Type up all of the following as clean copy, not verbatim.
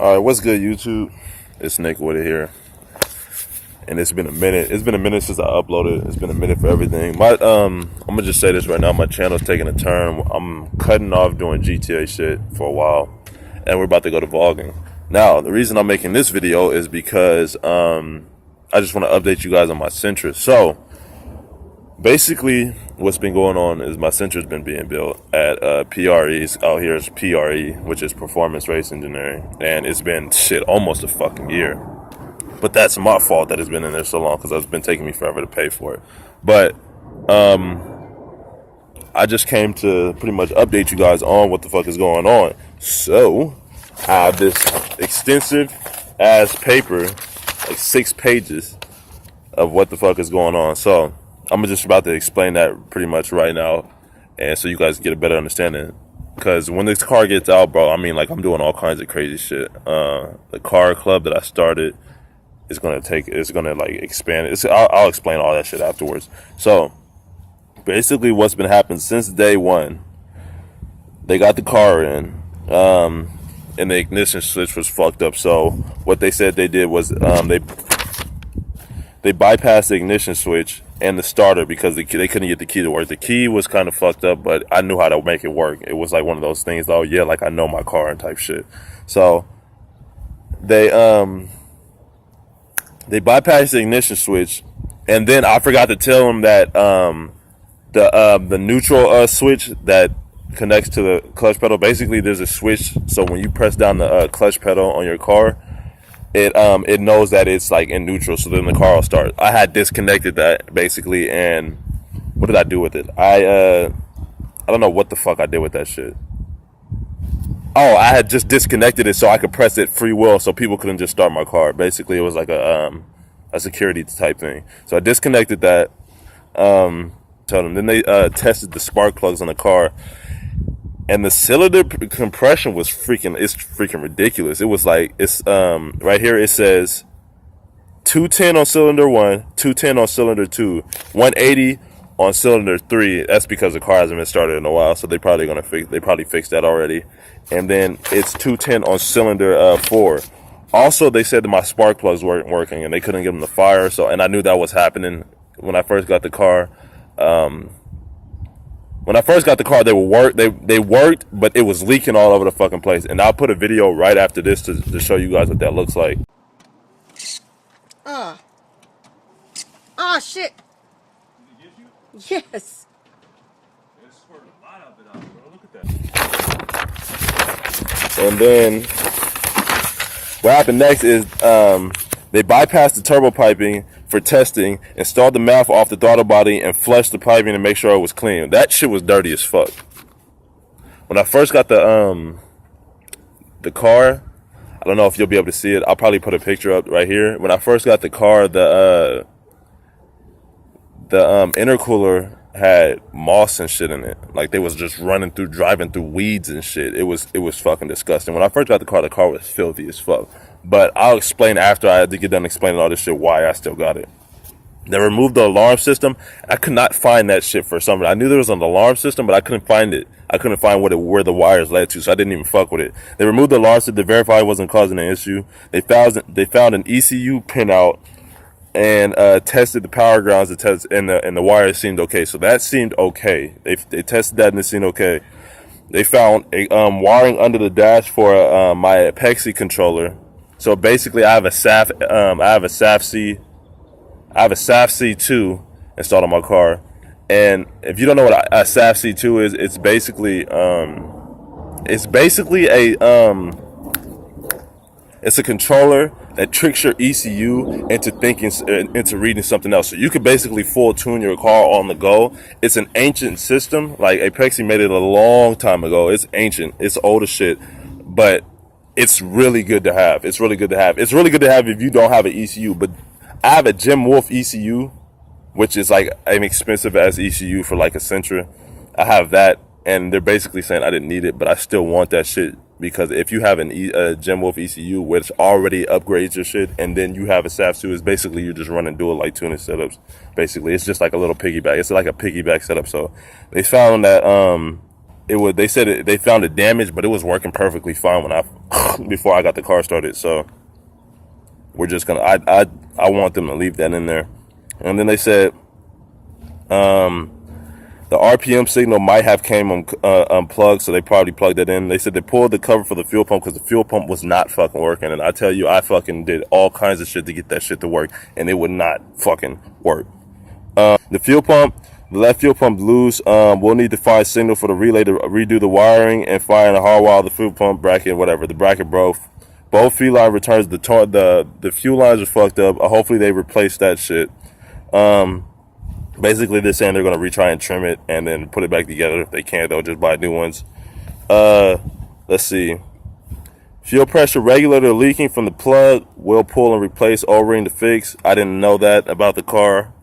Alright, what's good, YouTube? It's NikWITit here. And it's been a minute. It's been a minute since I uploaded. It's been a minute for everything. I'm gonna just say this right now. My channel's taking a turn. I'm cutting off doing GTIR shit for a while. And we're about to go to vlogging. Now, the reason I'm making this video is because I just want to update you guys on my SENTRA. So, basically, what's been going on is my SENTRA's been being built at PRE's. Out here is PRE, which is Performance Race Engineering. And it's been, almost a fucking year. But that's my fault that it's been in there so long, because it's been taking me forever to pay for it. But I just came to pretty much update you guys on what the fuck is going on. So, I have this extensive ass paper, like 6 pages of what the fuck is going on. So, I'm just about to explain that pretty much right now, and so you guys get a better understanding. Because when this car gets out, bro, I mean, like, I'm doing all kinds of crazy shit. The car club that I started is gonna like expand. I'll explain all that shit afterwards. So, basically, what's been happening since day one, they got the car in, and the ignition switch was fucked up. So, what they said they did was they bypassed the ignition switch and the starter because they couldn't get the key to work. The key was kind of fucked up, but I knew how to make it work. It was like one of those things, oh yeah, like I know my car and type shit. So they bypassed the ignition switch, and then I forgot to tell them that the neutral switch that connects to the clutch pedal. Basically, there's a switch, so when you press down the clutch pedal on your car, it knows that it's like in neutral, so then the car will start. I had disconnected that basically, and what did I do with it? I don't know what the fuck I did with that shit. Oh, I had just disconnected it so I could press it free will, so people couldn't just start my car. Basically, it was like a security type thing. So I disconnected that. Tell them. Then they tested the spark plugs on the car. And the cylinder compression was freaking ridiculous. It was like, it's, right here it says 210 on cylinder 1, 210 on cylinder 2, 180 on cylinder 3. That's because the car hasn't been started in a while, so they probably fixed that already. And then it's 210 on cylinder 4. Also, they said that my spark plugs weren't working and they couldn't get them to fire. So, and I knew that was happening when I first got the car. When I first got the car, they worked, but it was leaking all over the fucking place. And I'll put a video right after this to show you guys what that looks like. Oh shit. Did it get you? Yes. It squirted a lot of it out, bro. Look at that. And then what happened next is they bypassed the turbo piping for testing, installed the mouth off the throttle body, and flushed the piping to make sure it was clean. That shit was dirty as fuck. When I first got the car, I don't know if you'll be able to see it. I'll probably put a picture up right here. When I first got the car, the intercooler had moss and shit in it. Like they was just driving through weeds and shit. It was fucking disgusting. When I first got the car was filthy as fuck. But I'll explain after I had to get done explaining all this shit why I still got it. They removed the alarm system. I could not find that shit for some reason. I knew there was an alarm system, but I couldn't find it. I couldn't find where the wires led to, so I didn't even fuck with it. They removed the alarm system to verify it wasn't causing an issue. They found an ECU pinout and tested the power grounds to test, and the wires seemed okay. So that seemed okay. They tested that and it seemed okay. They found a wiring under the dash for my Pexi controller. So basically, I have a SAF C2 installed on my car, and if you don't know what a SAF C2 is, it's a controller that tricks your ECU into reading something else. So you could basically full tune your car on the go. It's an ancient system. Like Apexi made it a long time ago. It's ancient. It's old as shit, but it's really good to have. It's really good to have if you don't have an ECU. But I have a Jim Wolf ECU, which is like an expensive ass ECU for like a SENTRA. I have that, and they're basically saying I didn't need it, but I still want that shit, because if you have a Jim Wolf ECU, which already upgrades your shit, and then you have a SAF suit, is basically you just run and do it like tuning setups. Basically, it's just like a little piggyback. It's like a piggyback setup. So they found that They said they found it damaged, but it was working perfectly fine when I before I got the car started. So we're just gonna I want them to leave that in there. And then they said the RPM signal might have came unplugged, so they probably plugged it in. They said they pulled the cover for the fuel pump because the fuel pump was not fucking working. And I tell you, I fucking did all kinds of shit to get that shit to work, and it would not fucking work. The fuel pump, the left fuel pump loose. We'll need to find signal for the relay to redo the wiring and fire the hard wire, the fuel pump bracket, whatever. The bracket broke. Both fuel line returns. The fuel lines are fucked up. Hopefully they replace that shit. Basically, they're saying they're going to retry and trim it and then put it back together. If they can't, they'll just buy new ones. Let's see. Fuel pressure regulator leaking from the plug. Will pull and replace O-ring to fix. I didn't know that about the car.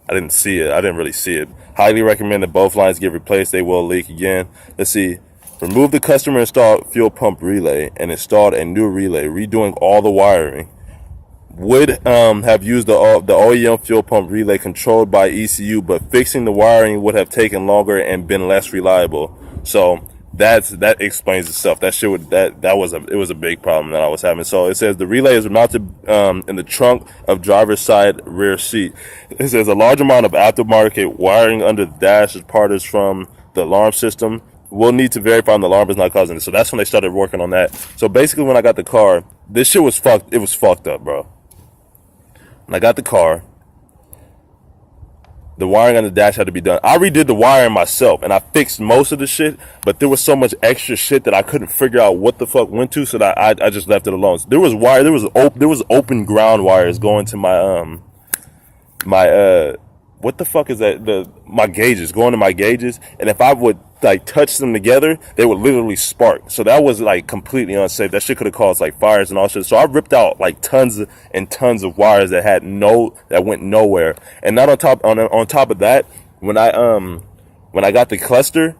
I didn't see it. I didn't really see it. Highly recommend that both lines get replaced. They will leak again. Let's see. Remove the customer installed fuel pump relay and installed a new relay, redoing all the wiring. Would have used the OEM fuel pump relay controlled by ECU, but fixing the wiring would have taken longer and been less reliable. So that explains itself. That shit was a big problem that I was having. So it says the relay is mounted in the trunk of driver's side rear seat. It says a large amount of aftermarket wiring under the dash is parted from the alarm system. We'll need to verify the alarm is not causing it. So that's when they started working on that. So basically, when I got the car, this shit was fucked. It was fucked up, bro. When I got the car, the wiring on the dash had to be done. I redid the wiring myself, and I fixed most of the shit, but there was so much extra shit that I couldn't figure out what the fuck went to, so that I just left it alone. So there was open ground wires going to my what the fuck is that? My gauges, going to my gauges, and if I would like touch them together, they would literally spark. So that was like completely unsafe. That shit could have caused like fires and all shit. So I ripped out like tons and tons of wires that went nowhere. And not on top of that, when I got the cluster,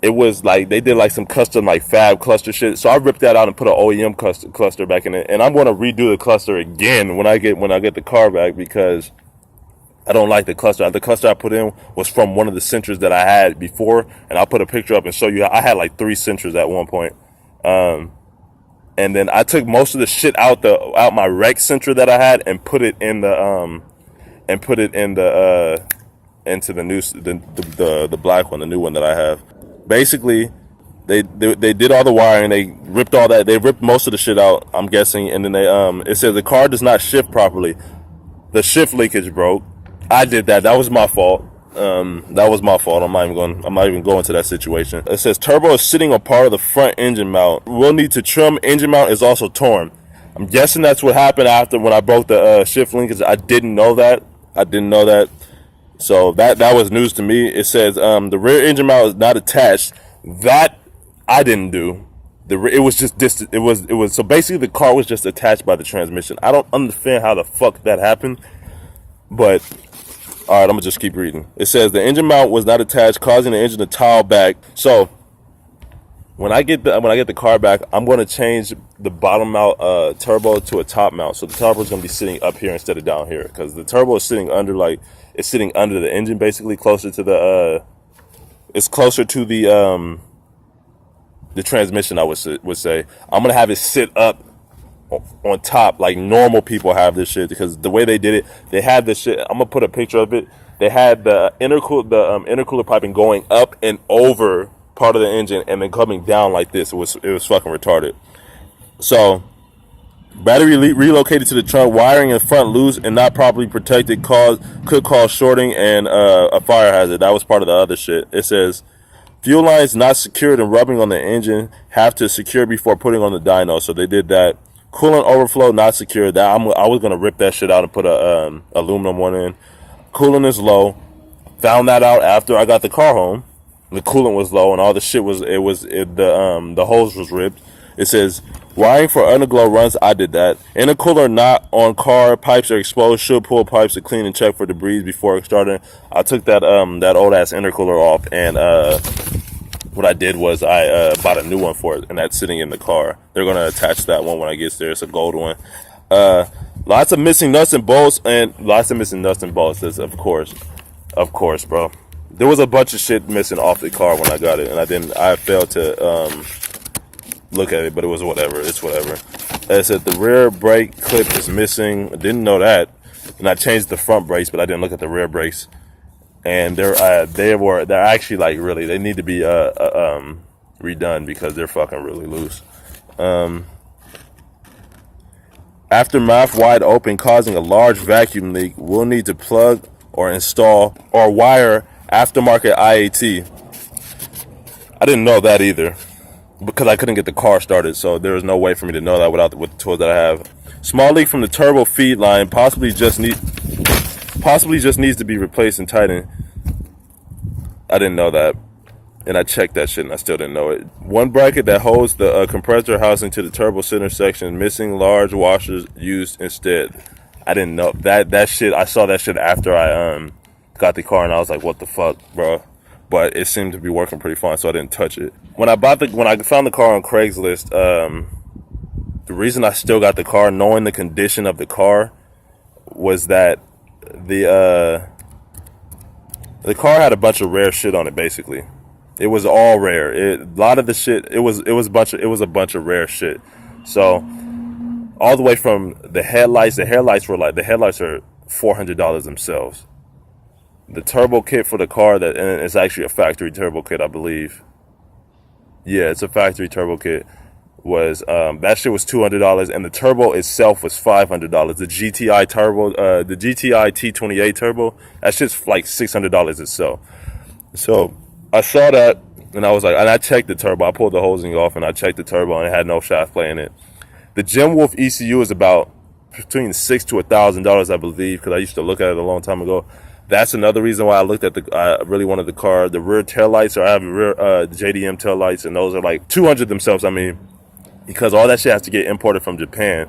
it was like they did like some custom like fab cluster shit. So I ripped that out and put an OEM cluster back in it. And I'm gonna redo the cluster again when I get the car back, because I don't like the cluster. The cluster I put in was from one of the Sentras that I had before, and I'll put a picture up and show you. I had like 3 Sentras at one point, and then I took most of the shit out my wreck Sentra that I had and put it in the into the new the black one, the new one that I have. Basically, they did all the wiring. They ripped all that. They ripped most of the shit out, I'm guessing, and then it says the car does not shift properly. The shift leakage broke. I did that. That was my fault. That was my fault. I'm not even going to that situation. It says turbo is sitting on part of the front engine mount. We'll need to trim. Engine mount is also torn. I'm guessing that's what happened after when I broke the shift linkage. I didn't know that. So that was news to me. It says the rear engine mount is not attached. That I didn't do. It was just distant. It was so basically the car was just attached by the transmission. I don't understand how the fuck that happened, but. All right, I'm gonna just keep reading. It says the engine mount was not attached, causing the engine to tile back. So when I get the car back, I'm gonna change the bottom mount turbo to a top mount. So the turbo is gonna be sitting up here instead of down here, because the turbo is sitting under the engine, basically closer to the it's closer to the transmission. I would say I'm gonna have it sit up on top like normal people have this shit, because the way they did it, they had this shit. I'm gonna put a picture of it. They had the intercooler piping going up and over part of the engine and then coming down like this. It was fucking retarded. So battery relocated to the trunk, wiring in front loose and not properly protected could cause shorting and a fire hazard. That was part of the other shit. It says fuel lines not secured and rubbing on the engine, have to secure before putting on the dyno. So they did that. Coolant overflow not secured. That I was gonna rip that shit out and put a aluminum one in. Coolant is low. Found that out after I got the car home. The coolant was low and all the shit the hose was ripped. It says wiring for underglow runs. I did that. Intercooler not on car. Pipes are exposed. Should pull pipes to clean and check for debris before starting. I took that old ass intercooler off, and what I did was I bought a new one for it, and that's sitting in the car. They're gonna attach that one when I get there. It's a gold one. Lots of missing nuts and bolts. This, of course, bro. there was a bunch of shit missing off the car when I got it, and I failed to look at it, but it was whatever. It's whatever. It said the rear brake clip is missing. I didn't know that, and I changed the front brakes, but I didn't look at the rear brakes. And they're actually like really, they need to be redone because they're fucking really loose. Aftermath wide open causing a large vacuum leak. We'll need to plug or install or wire aftermarket IAT. I didn't know that either because I couldn't get the car started, so there was no way for me to know that with the tools that I have. Small leak from the turbo feed line, possibly just needs to be replaced and tightened. I didn't know that, and I checked that shit and I still didn't know it. One bracket that holds the compressor housing to the turbo center section missing, large washers used instead. I didn't know that shit. I saw that shit after I got the car, and I was like, what the fuck, bro? But it seemed to be working pretty fine, so I didn't touch it. When I found the car on Craigslist, the reason I still got the car, knowing the condition of the car, was that the car had a bunch of rare shit on it. Basically, it was all rare. A lot of the shit, it was a bunch of rare shit. So all the way from the headlights are $400 themselves. The turbo kit for the car, and it's actually a factory turbo kit, I believe. Yeah, it's a factory turbo kit. Was that shit was $200, and the turbo itself was $500. The GTI turbo, the GTI T28 turbo, that shit's like $600 itself. So I saw that, and I was like, and I checked the turbo. I pulled the hosing off, and I checked the turbo, and it had no shaft play in it. The Jim Wolf ECU is about between $600 to $1,000, I believe, because I used to look at it a long time ago. That's another reason why I looked at I really wanted the car. The rear taillights, I have rear JDM taillights, and those are like $200 themselves. I mean, because all that shit has to get imported from Japan.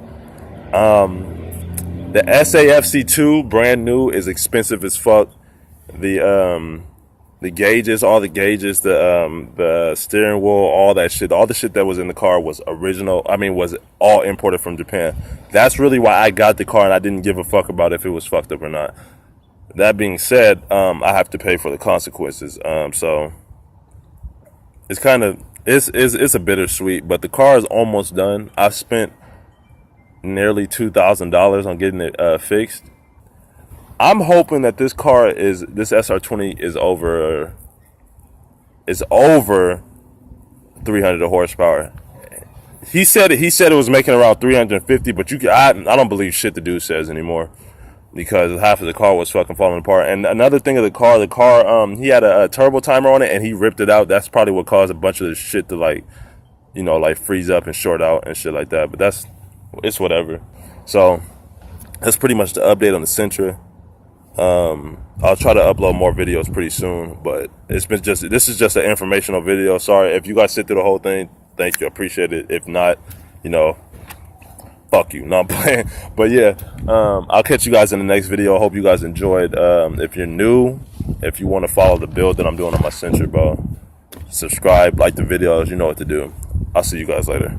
The SAFC2, brand new, is expensive as fuck. The gauges, all the gauges, the steering wheel, all that shit, all the shit that was in the car was original. I mean, was all imported from Japan. That's really why I got the car, and I didn't give a fuck about if it was fucked up or not. That being said, I have to pay for the consequences. So it's kind of, it's a bittersweet, but the car is almost done. I've spent nearly $2,000 on getting it fixed. I'm hoping that this SR20 is over 300 horsepower. He said it was making around 350, but I don't believe shit the dude says anymore, because half of the car was fucking falling apart. And another thing of the car, he had a turbo timer on it, and he ripped it out. That's probably what caused a bunch of the shit to like freeze up and short out and shit like that. But it's whatever. So that's pretty much the update on the Sentra. I'll try to upload more videos pretty soon, but this is just an informational video. Sorry if you guys sit through the whole thing. Thank you, I appreciate it. If not, fuck you. No, I'm playing. But yeah, I'll catch you guys in the next video. I hope you guys enjoyed. If you're new, if you want to follow the build that I'm doing on my Sentra, bro, subscribe, like the videos, you know what to do. I'll see you guys later.